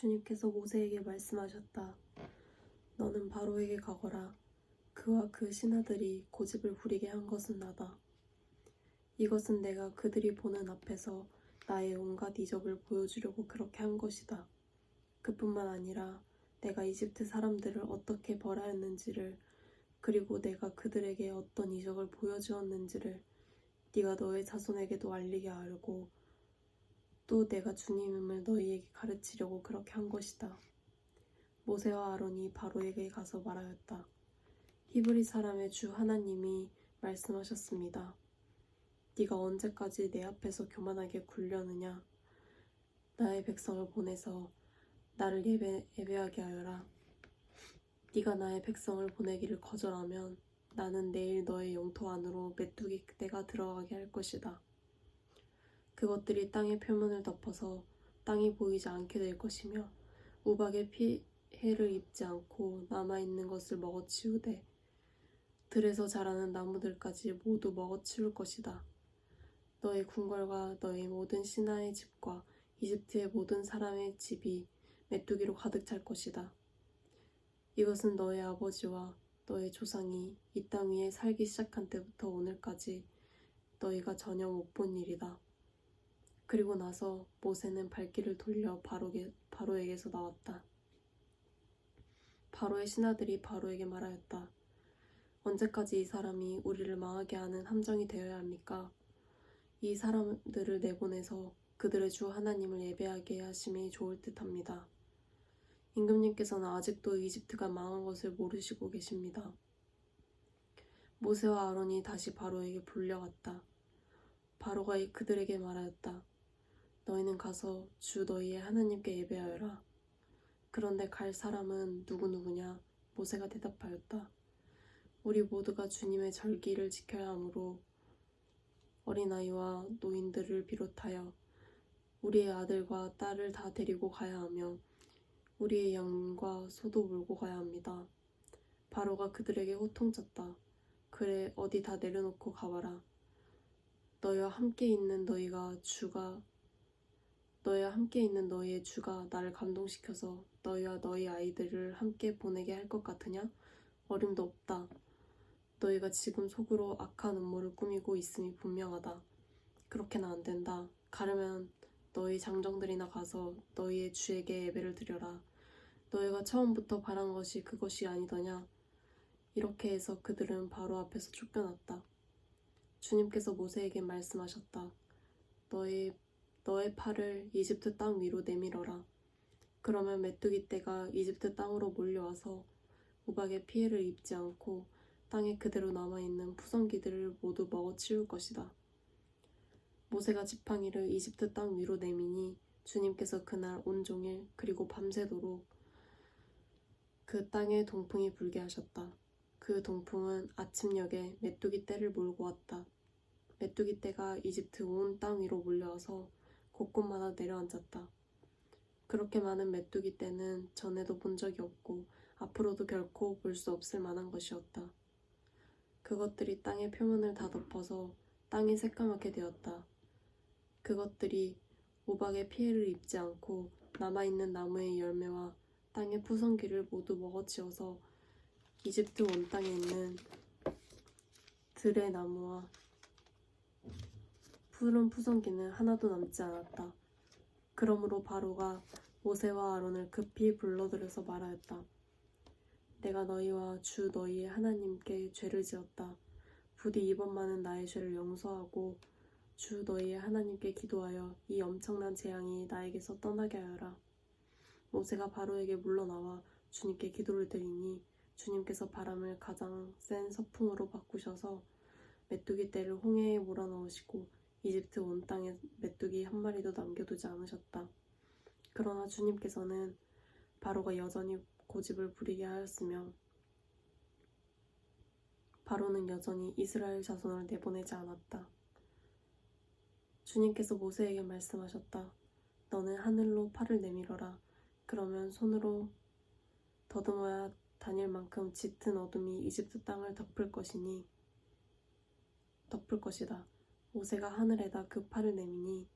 주님께서 모세에게 말씀하셨다. 너는 바로에게 가거라. 그와 그 신하들이 고집을 부리게 한 것은 나다. 이것은 내가 그들이 보는 앞에서 나의 온갖 이적을 보여주려고 그렇게 한 것이다. 그뿐만 아니라 내가 이집트 사람들을 어떻게 벌하였는지를, 그리고 내가 그들에게 어떤 이적을 보여주었는지를 네가 너의 자손에게도 알리게 하려고, 또 내가 주님임을 너희에게 가르치려고 그렇게 한 것이다. 모세와 아론이 바로에게 가서 말하였다. 히브리 사람의 주 하나님이 말씀하셨습니다. 네가 언제까지 내 앞에서 교만하게 굴려느냐? 나의 백성을 보내서 나를 예배하게 하여라. 네가 나의 백성을 보내기를 거절하면 나는 내일 너의 영토 안으로 메뚜기 떼가 들어가게 할 것이다. 그것들이 땅의 표면을 덮어서 땅이 보이지 않게 될 것이며 우박의 피해를 입지 않고 남아있는 것을 먹어치우되 들에서 자라는 나무들까지 모두 먹어치울 것이다. 너의 궁궐과 너의 모든 신하의 집과 이집트의 모든 사람의 집이 메뚜기로 가득 찰 것이다. 이것은 너의 아버지와 너의 조상이 이 땅 위에 살기 시작한 때부터 오늘까지 너희가 전혀 못 본 일이다. 그리고 나서 모세는 발길을 돌려 바로에게서 나왔다. 바로의 신하들이 바로에게 말하였다. 언제까지 이 사람이 우리를 망하게 하는 함정이 되어야 합니까? 이 사람들을 내보내서 그들의 주 하나님을 예배하게 하심이 좋을 듯합니다. 임금님께서는 아직도 이집트가 망한 것을 모르시고 계십니다. 모세와 아론이 다시 바로에게 불려갔다. 바로가 그들에게 말하였다. 너희는 가서 주 너희의 하나님께 예배하여라. 그런데 갈 사람은 누구누구냐? 모세가 대답하였다. 우리 모두가 주님의 절기를 지켜야 하므로 어린아이와 노인들을 비롯하여 우리의 아들과 딸을 다 데리고 가야 하며 우리의 양과 소도 몰고 가야 합니다. 바로가 그들에게 호통쳤다. 그래, 어디 다 내려놓고 가봐라. 너희와 함께 있는 너희의 주가 나를 감동시켜서 너희와 너희 아이들을 함께 보내게 할 것 같으냐? 어림도 없다. 너희가 지금 속으로 악한 음모를 꾸미고 있음이 분명하다. 그렇게는 안 된다. 가려면 너희 장정들이나 가서 너희의 주에게 예배를 드려라. 너희가 처음부터 바란 것이 그것이 아니더냐? 이렇게 해서 그들은 바로 앞에서 쫓겨났다. 주님께서 모세에게 말씀하셨다. 너의 팔을 이집트 땅 위로 내밀어라. 그러면 메뚜기 떼가 이집트 땅으로 몰려와서 우박의 피해를 입지 않고 땅에 그대로 남아있는 푸성기들을 모두 먹어치울 것이다. 모세가 지팡이를 이집트 땅 위로 내미니 주님께서 그날 온종일 그리고 밤새도록 그 땅에 동풍이 불게 하셨다. 그 동풍은 아침녘에 메뚜기 떼를 몰고 왔다. 메뚜기 떼가 이집트 온 땅 위로 몰려와서 곳곳마다 내려앉았다. 그렇게 많은 메뚜기 떼는 전에도 본 적이 없고 앞으로도 결코 볼 수 없을 만한 것이었다. 그것들이 땅의 표면을 다 덮어서 땅이 새까맣게 되었다. 그것들이 우박의 피해를 입지 않고 남아있는 나무의 열매와 땅의 푸성기를 모두 먹어치워서 이집트 온 땅에 있는 들의 나무와 푸른 푸성기는 하나도 남지 않았다. 그러므로 바로가 모세와 아론을 급히 불러들여서 말하였다. 내가 너희와 주 너희의 하나님께 죄를 지었다. 부디 이번만은 나의 죄를 용서하고 주 너희의 하나님께 기도하여 이 엄청난 재앙이 나에게서 떠나게 하여라. 모세가 바로에게 물러나와 주님께 기도를 드리니 주님께서 바람을 가장 센 서풍으로 바꾸셔서 메뚜기 떼를 홍해에 몰아넣으시고 이집트 온 땅에 메뚜기 한 마리도 남겨두지 않으셨다. 그러나 주님께서는 바로가 여전히 고집을 부리게 하였으며 바로는 여전히 이스라엘 자손을 내보내지 않았다. 주님께서 모세에게 말씀하셨다. 너는 하늘로 팔을 내밀어라. 그러면 손으로 더듬어야 다닐 만큼 짙은 어둠이 이집트 땅을 덮을 것이다. 모세가 하늘에다 그 팔을 내미니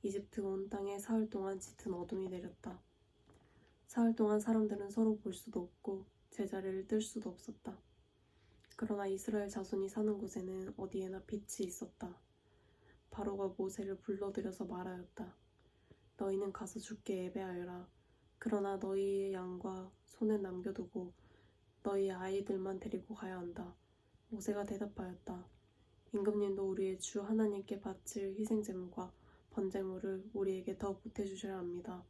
이집트 온 땅에 사흘 동안 짙은 어둠이 내렸다. 사흘 동안 사람들은 서로 볼 수도 없고 제자리를 뜰 수도 없었다. 그러나 이스라엘 자손이 사는 곳에는 어디에나 빛이 있었다. 바로가 모세를 불러들여서 말하였다. 너희는 가서 주께 예배하여라. 그러나 너희의 양과 소는 남겨두고 너희의 아이들만 데리고 가야 한다. 모세가 대답하였다. 임금님도 우리의 주 하나님께 바칠 희생제물과 번제물을 우리에게 더 보태주셔야 합니다.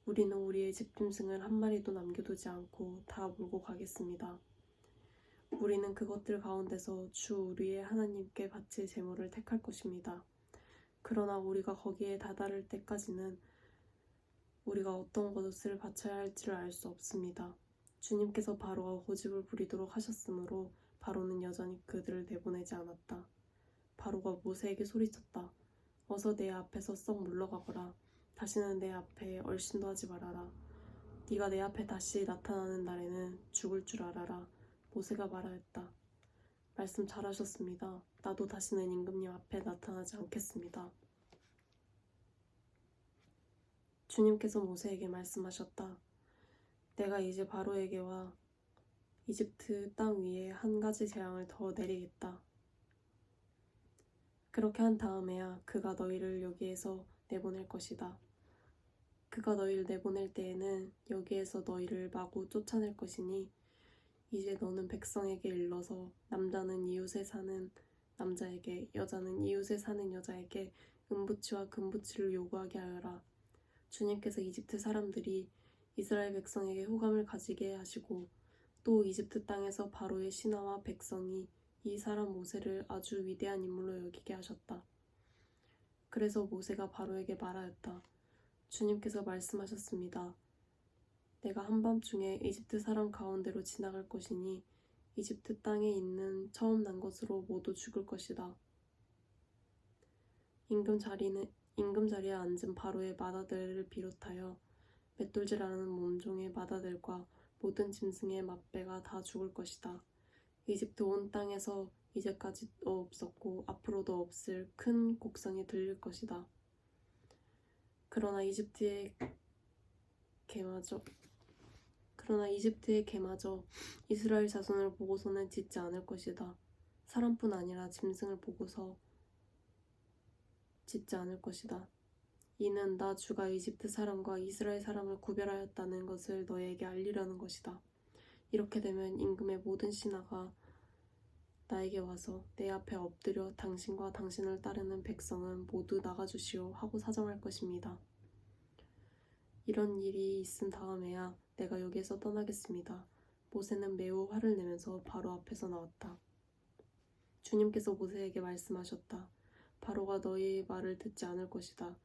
우리는 우리의 집짐승을 한 마리도 남겨두지 않고 다 몰고 가겠습니다. 우리는 그것들 가운데서 주 우리의 하나님께 바칠 제물을 택할 것입니다. 그러나 우리가 거기에 다다를 때까지는 우리가 어떤 것을 바쳐야 할지를 알 수 없습니다. 주님께서 바로가 고집을 부리도록 하셨으므로 바로는 여전히 그들을 내보내지 않았다. 바로가 모세에게 소리쳤다. 어서 내 앞에서 썩 물러가거라. 다시는 내 앞에 얼씬도 하지 말아라. 네가 내 앞에 다시 나타나는 날에는 죽을 줄 알아라. 모세가 말하였다. 말씀 잘하셨습니다. 나도 다시는 임금님 앞에 나타나지 않겠습니다. 주님께서 모세에게 말씀하셨다. 내가 이제 바로에게와 이집트 땅 위에 한 가지 재앙을 더 내리겠다. 그렇게 한 다음에야 그가 너희를 여기에서 내보낼 것이다. 그가 너희를 내보낼 때에는 여기에서 너희를 마구 쫓아낼 것이니 이제 너는 백성에게 일러서 남자는 이웃에 사는 남자에게 여자는 이웃에 사는 여자에게 은부치와 금부치를 요구하게 하여라. 주님께서 이집트 사람들이 이스라엘 백성에게 호감을 가지게 하시고 또 이집트 땅에서 바로의 신하와 백성이 이 사람 모세를 아주 위대한 인물로 여기게 하셨다. 그래서 모세가 바로에게 말하였다. 주님께서 말씀하셨습니다. 내가 한밤중에 이집트 사람 가운데로 지나갈 것이니 이집트 땅에 있는 처음 난 것으로 모두 죽을 것이다. 임금 자리에 앉은 바로의 맏아들을 비롯하여 맷돌질하는 몸종의 맏아들과 모든 짐승의 맏배가 다 죽을 것이다. 이집트 온 땅에서 이제까지도 없었고 앞으로도 없을 큰 곡성이 들릴 것이다. 그러나 이집트의 개마저 이스라엘 자손을 보고서는 짓지 않을 것이다. 사람뿐 아니라 짐승을 보고서 짓지 않을 것이다. 이는 나 주가 이집트 사람과 이스라엘 사람을 구별하였다는 것을 너희에게 알리려는 것이다. 이렇게 되면 임금의 모든 신하가 나에게 와서 내 앞에 엎드려 당신과 당신을 따르는 백성은 모두 나가주시오 하고 사정할 것입니다. 이런 일이 있은 다음에야 내가 여기에서 떠나겠습니다. 모세는 매우 화를 내면서 바로 앞에서 나왔다. 주님께서 모세에게 말씀하셨다. 바로가 너희의 말을 듣지 않을 것이다.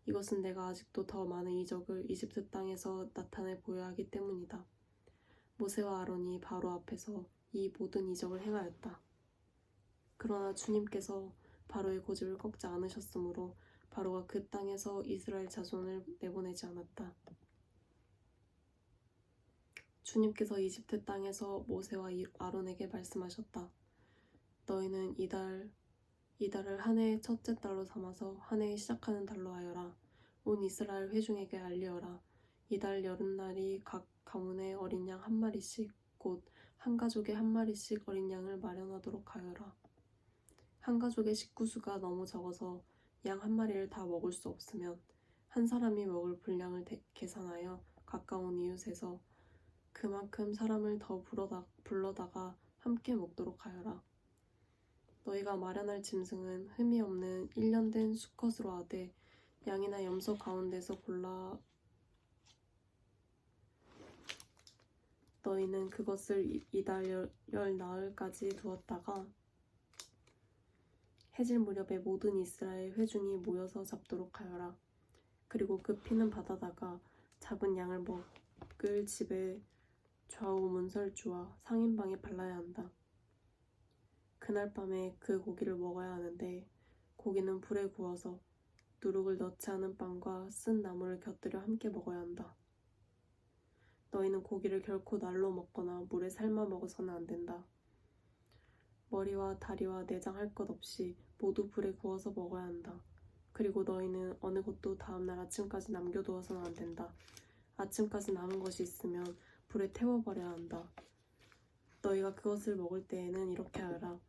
이것은 내가 아직도 더 많은 이적을 이집트 땅에서 나타내 보여야 하기 때문이다. 모세와 아론이 바로 앞에서 이 모든 이적을 행하였다. 그러나 주님께서 바로의 고집을 꺾지 않으셨으므로 바로가 그 땅에서 이스라엘 자손을 내보내지 않았다. 주님께서 이집트 땅에서 모세와 아론에게 말씀하셨다. 너희는 이달을 한 해의 첫째 달로 삼아서 한 해의 시작하는 달로 하여라. 온 이스라엘 회중에게 알리어라. 이달 여름날이 각 가문에 어린 양 한 마리씩 곧 한 가족에 한 마리씩 어린 양을 마련하도록 하여라. 한 가족의 식구수가 너무 적어서 양 한 마리를 다 먹을 수 없으면 한 사람이 먹을 분량을 계산하여 가까운 이웃에서 그만큼 사람을 더 불러다가 함께 먹도록 하여라. 너희가 마련할 짐승은 흠이 없는 1년 된 수컷으로 하되 양이나 염소 가운데서 골라 너희는 그것을 이달 열 나흘까지 두었다가 해질 무렵에 모든 이스라엘 회중이 모여서 잡도록 하여라. 그리고 그 피는 받아다가 잡은 양을 먹을 집의 좌우 문설주와 상인방에 발라야 한다. 그날 밤에 그 고기를 먹어야 하는데 고기는 불에 구워서 누룩을 넣지 않은 빵과 쓴 나물을 곁들여 함께 먹어야 한다. 너희는 고기를 결코 날로 먹거나 물에 삶아 먹어서는 안 된다. 머리와 다리와 내장 할 것 없이 모두 불에 구워서 먹어야 한다. 그리고 너희는 어느 것도 다음날 아침까지 남겨두어서는 안 된다. 아침까지 남은 것이 있으면 불에 태워버려야 한다. 너희가 그것을 먹을 때에는 이렇게 하라.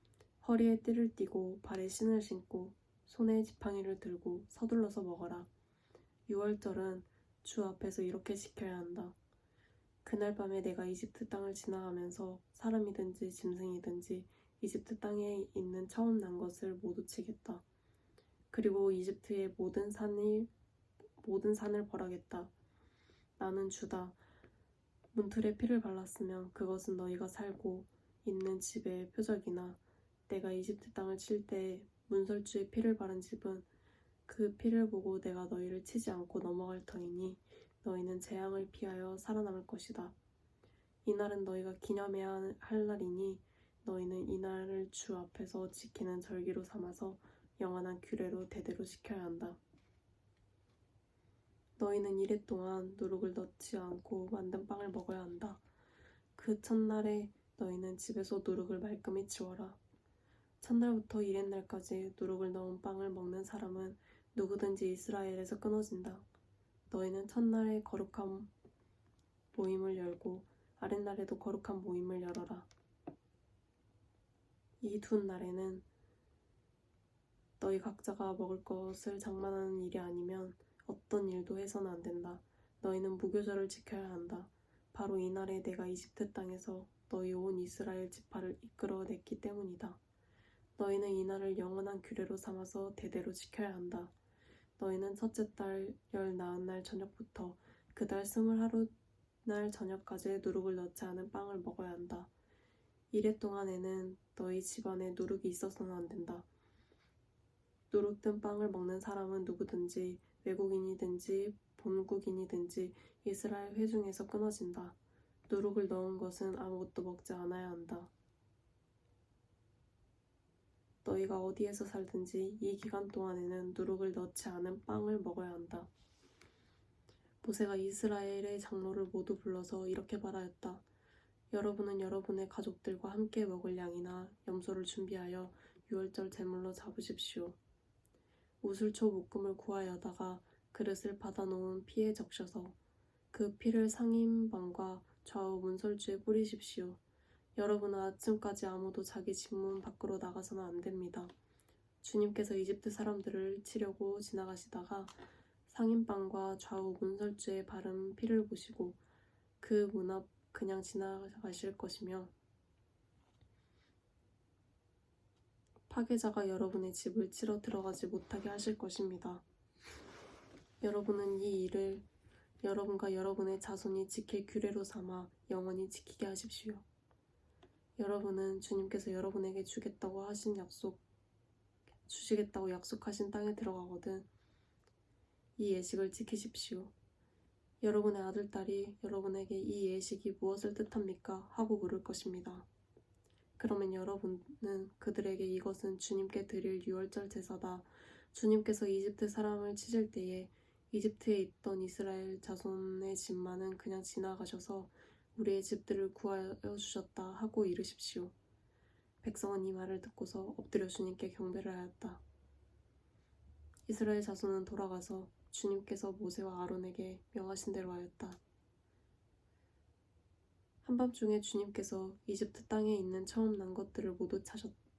허리에 띠를 띠고 발에 신을 신고 손에 지팡이를 들고 서둘러서 먹어라. 유월절은 주 앞에서 이렇게 지켜야 한다. 그날 밤에 내가 이집트 땅을 지나가면서 사람이든지 짐승이든지 이집트 땅에 있는 처음 난 것을 모두 치겠다. 그리고 이집트의 모든 산을 벌하겠다. 나는 주다. 문틀에 피를 발랐으면 그것은 너희가 살고 있는 집의 표적이나 내가 이집트 땅을 칠 때 문설주에 피를 바른 집은 그 피를 보고 내가 너희를 치지 않고 넘어갈 터이니 너희는 재앙을 피하여 살아남을 것이다. 이날은 너희가 기념해야 할 날이니 너희는 이날을 주 앞에서 지키는 절기로 삼아서 영원한 규례로 대대로 지켜야 한다. 너희는 이래 동안 누룩을 넣지 않고 만든 빵을 먹어야 한다. 그 첫날에 너희는 집에서 누룩을 말끔히 치워라. 첫날부터 이튿날까지 누룩을 넣은 빵을 먹는 사람은 누구든지 이스라엘에서 끊어진다. 너희는 첫날에 거룩한 모임을 열고 아랫날에도 거룩한 모임을 열어라. 이 두 날에는 너희 각자가 먹을 것을 장만하는 일이 아니면 어떤 일도 해서는 안 된다. 너희는 무교절을 지켜야 한다. 바로 이날에 내가 이집트 땅에서 너희 온 이스라엘 지파를 이끌어냈기 때문이다. 너희는 이날을 영원한 규례로 삼아서 대대로 지켜야 한다. 너희는 첫째 달 열 나흔 날 저녁부터 그 달 21날 저녁까지 누룩을 넣지 않은 빵을 먹어야 한다. 이래 동안에는 너희 집안에 누룩이 있어서는 안 된다. 누룩 든 빵을 먹는 사람은 누구든지 외국인이든지 본국인이든지 이스라엘 회중에서 끊어진다. 누룩을 넣은 것은 아무것도 먹지 않아야 한다. 너희가 어디에서 살든지 이 기간 동안에는 누룩을 넣지 않은 빵을 먹어야 한다. 모세가 이스라엘의 장로를 모두 불러서 이렇게 말하였다. 여러분은 여러분의 가족들과 함께 먹을 양이나 염소를 준비하여 유월절 제물로 잡으십시오. 우슬초 묶음을 구하여다가 그릇을 받아놓은 피에 적셔서 그 피를 상인방과 좌우 문설주에 뿌리십시오. 여러분은 아침까지 아무도 자기 집 문 밖으로 나가서는 안 됩니다. 주님께서 이집트 사람들을 치려고 지나가시다가 상인방과 좌우 문설주에 바른 피를 보시고 그 문 앞 그냥 지나가실 것이며 파괴자가 여러분의 집을 치러 들어가지 못하게 하실 것입니다. 여러분은 이 일을 여러분과 여러분의 자손이 지킬 규례로 삼아 영원히 지키게 하십시오. 여러분은 주님께서 여러분에게 주시겠다고 약속하신 땅에 들어가거든 이 예식을 지키십시오. 여러분의 아들, 딸이 여러분에게 이 예식이 무엇을 뜻합니까? 하고 물을 것입니다. 그러면 여러분은 그들에게 이것은 주님께 드릴 유월절 제사다. 주님께서 이집트 사람을 치실 때에 이집트에 있던 이스라엘 자손의 집만은 그냥 지나가셔서 우리의 집들을 구하여 주셨다 하고 이르십시오. 백성은 이 말을 듣고서 엎드려 주님께 경배를 하였다. 이스라엘 자손은 돌아가서 주님께서 모세와 아론에게 명하신 대로 하였다. 한밤중에 주님께서 이집트 땅에 있는 처음 난 것들을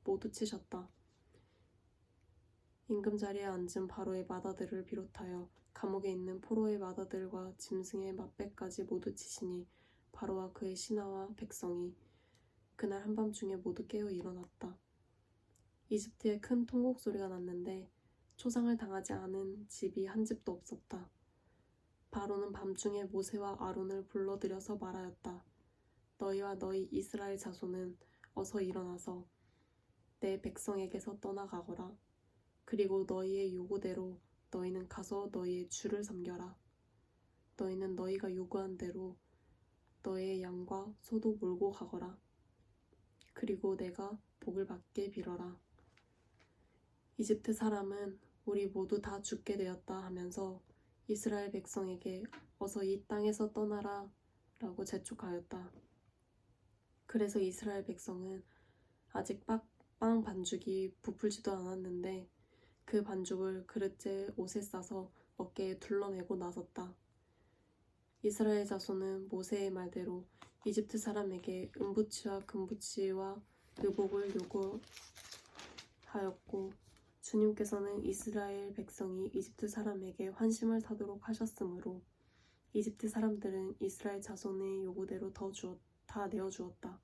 모두 치셨다. 임금자리에 앉은 바로의 맏아들을 비롯하여 감옥에 있는 포로의 맏아들과 짐승의 맏배까지 모두 치시니 바로와 그의 신하와 백성이 그날 한밤중에 모두 깨어 일어났다. 이집트에 큰 통곡 소리가 났는데 초상을 당하지 않은 집이 한 집도 없었다. 바로는 밤중에 모세와 아론을 불러들여서 말하였다. 너희와 너희 이스라엘 자손은 어서 일어나서 내 백성에게서 떠나가거라. 그리고 너희의 요구대로 너희는 가서 너희의 주를 섬겨라. 너희는 너희가 요구한 대로 너희의 양과 소도 몰고 가거라. 그리고 내가 복을 받게 빌어라. 이집트 사람은 우리 모두 다 죽게 되었다 하면서 이스라엘 백성에게 어서 이 땅에서 떠나라 라고 재촉하였다. 그래서 이스라엘 백성은 아직 빵 반죽이 부풀지도 않았는데 그 반죽을 그릇째 옷에 싸서 어깨에 둘러매고 나섰다. 이스라엘 자손은 모세의 말대로 이집트 사람에게 은부치와 금부치와 의복을 요구하였고 주님께서는 이스라엘 백성이 이집트 사람에게 환심을 사도록 하셨으므로 이집트 사람들은 이스라엘 자손의 요구대로 다 내어주었다.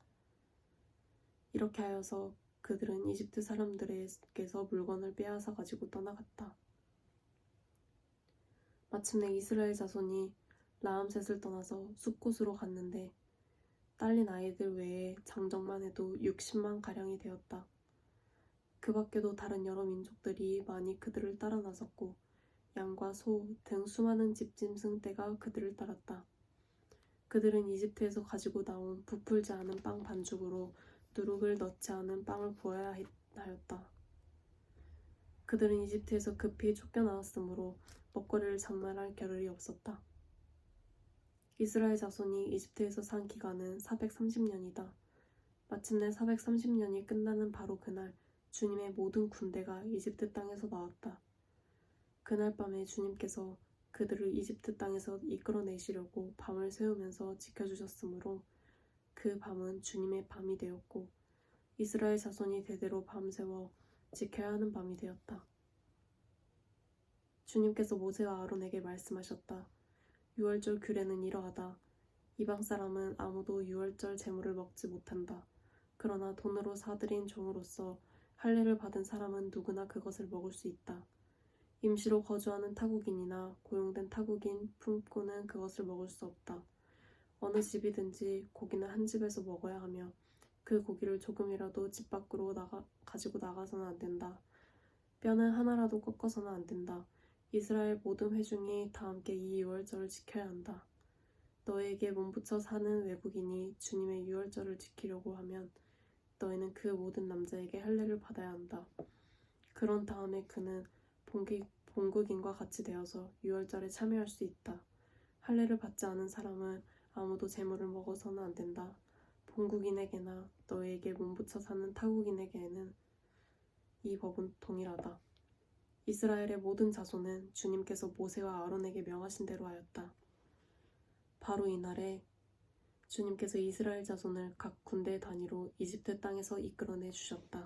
이렇게 하여서 그들은 이집트 사람들에게서 물건을 빼앗아 가지고 떠나갔다. 마침내 이스라엘 자손이 라암셋을 떠나서 숲곳으로 갔는데 딸린 아이들 외에 장정만 해도 60만 가량이 되었다. 그 밖에도 다른 여러 민족들이 많이 그들을 따라 나섰고 양과 소 등 수많은 집짐승 떼가 그들을 따랐다. 그들은 이집트에서 가지고 나온 부풀지 않은 빵 반죽으로 누룩을 넣지 않은 빵을 구워야 하였다. 그들은 이집트에서 급히 쫓겨나왔으므로 먹거리를 장만할 겨를이 없었다. 이스라엘 자손이 이집트에서 산 기간은 430년이다. 마침내 430년이 끝나는 바로 그날 주님의 모든 군대가 이집트 땅에서 나왔다. 그날 밤에 주님께서 그들을 이집트 땅에서 이끌어내시려고 밤을 새우면서 지켜주셨으므로 그 밤은 주님의 밤이 되었고 이스라엘 자손이 대대로 밤새워 지켜야 하는 밤이 되었다. 주님께서 모세와 아론에게 말씀하셨다. 유월절 규례는 이러하다. 이방 사람은 아무도 유월절 제물을 먹지 못한다. 그러나 돈으로 사들인 종으로서 할례를 받은 사람은 누구나 그것을 먹을 수 있다. 임시로 거주하는 타국인이나 고용된 타국인 품꾼은 그것을 먹을 수 없다. 어느 집이든지 고기는 한 집에서 먹어야 하며 그 고기를 조금이라도 집 밖으로 가지고 나가서는 안 된다. 뼈는 하나라도 꺾어서는 안 된다. 이스라엘 모든 회중이 다 함께 이 유월절을 지켜야 한다. 너에게 몸부쳐 사는 외국인이 주님의 유월절을 지키려고 하면 너희는 그 모든 남자에게 할례를 받아야 한다. 그런 다음에 그는 본국인과 같이 되어서 유월절에 참여할 수 있다. 할례를 받지 않은 사람은 아무도 제물을 먹어서는 안 된다. 본국인에게나 너희에게 몸부쳐 사는 타국인에게는 이 법은 동일하다. 이스라엘의 모든 자손은 주님께서 모세와 아론에게 명하신 대로 하였다. 바로 이날에 주님께서 이스라엘 자손을 각 군대 단위로 이집트 땅에서 이끌어내 주셨다.